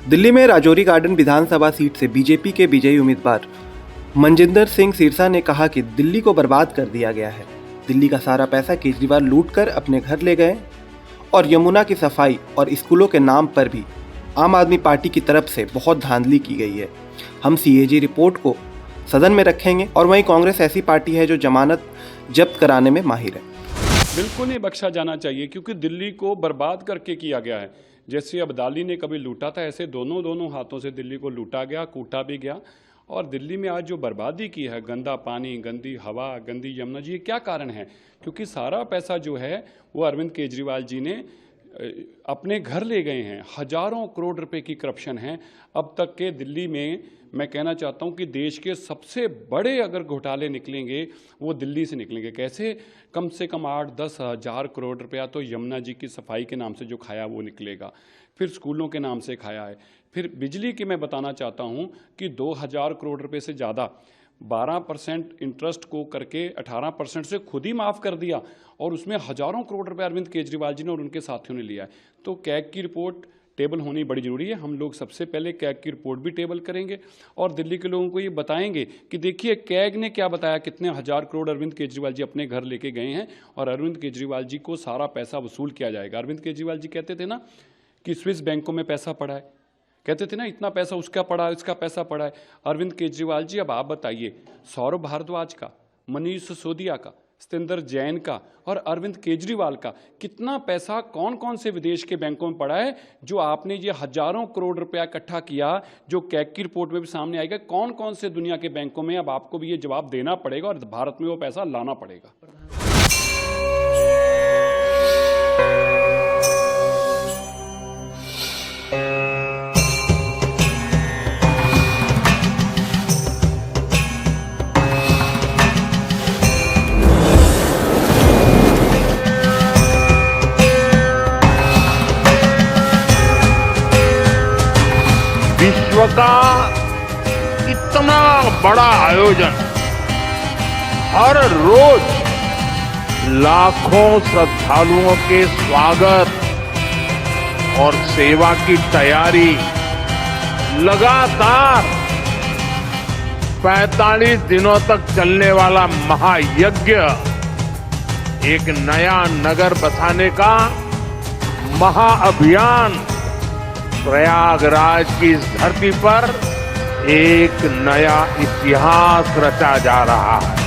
दिल्ली में राजौरी गार्डन विधानसभा सीट से बीजेपी के विजयी उम्मीदवार मनजिंदर सिंह सिरसा ने कहा कि दिल्ली को बर्बाद कर दिया गया है। दिल्ली का सारा पैसा केजरीवाल लूटकर अपने घर ले गए और यमुना की सफाई और स्कूलों के नाम पर भी आम आदमी पार्टी की तरफ से बहुत धांधली की गई है। हम सीएजी रिपोर्ट को सदन में रखेंगे और वहीं कांग्रेस ऐसी पार्टी है जो जमानत जब्त कराने में माहिर है। बिल्कुल नहीं बख्शा जाना चाहिए, क्योंकि दिल्ली को बर्बाद करके किया गया है। जैसे अब्दाली ने कभी लूटा था, ऐसे दोनों हाथों से दिल्ली को लूटा गया, कूटा भी गया। और दिल्ली में आज जो बर्बादी की है, गंदा पानी, गंदी हवा, गंदी यमुना जी, ये क्या कारण है? क्योंकि सारा पैसा जो है वो अरविंद केजरीवाल जी ने अपने घर ले गए हैं। हजारों करोड़ रुपए की करप्शन है अब तक के दिल्ली में। मैं कहना चाहता हूं कि देश के सबसे बड़े अगर घोटाले निकलेंगे वो दिल्ली से निकलेंगे। कैसे? कम से कम 8-10 हज़ार करोड़ रुपया तो यमुना जी की सफाई के नाम से जो खाया वो निकलेगा, फिर स्कूलों के नाम से खाया है, फिर बिजली की मैं बताना चाहता हूं कि 2000 करोड़ रुपए से ज़्यादा 12% इंटरेस्ट को करके 18% से खुद ही माफ़ कर दिया, और उसमें हजारों करोड़ रुपए अरविंद केजरीवाल जी ने और उनके साथियों ने लिया है। तो कैग की रिपोर्ट टेबल होनी बड़ी ज़रूरी है। हम लोग सबसे पहले कैग की रिपोर्ट भी टेबल करेंगे और दिल्ली के लोगों को ये बताएंगे कि देखिए कैग ने क्या बताया, कितने हज़ार करोड़ अरविंद केजरीवाल जी अपने घर लेके गए हैं और अरविंद केजरीवाल जी को सारा पैसा वसूल किया जाएगा। अरविंद केजरीवाल जी कहते थे ना कि स्विस बैंकों में पैसा पड़ा है, कहते थे ना इतना पैसा उसका पड़ा है, इसका पैसा पड़ा है। अरविंद केजरीवाल जी, अब आप बताइए, सौरभ भारद्वाज का, मनीष सिसोदिया का, सत्येंद्र जैन का और अरविंद केजरीवाल का कितना पैसा कौन कौन से विदेश के बैंकों में पड़ा है, जो आपने ये हजारों करोड़ रुपया इकट्ठा किया, जो कैग की रिपोर्ट में भी सामने आएगा कौन कौन से दुनिया के बैंकों में। अब आपको भी ये जवाब देना पड़ेगा और भारत में वो पैसा लाना पड़ेगा। विश्व का इतना बड़ा आयोजन, हर रोज लाखों श्रद्धालुओं के स्वागत और सेवा की तैयारी, लगातार 45 दिनों तक चलने वाला महायज्ञ, एक नया नगर बसाने का महाअभियान, प्रयागराज की इस धरती पर एक नया इतिहास रचा जा रहा है।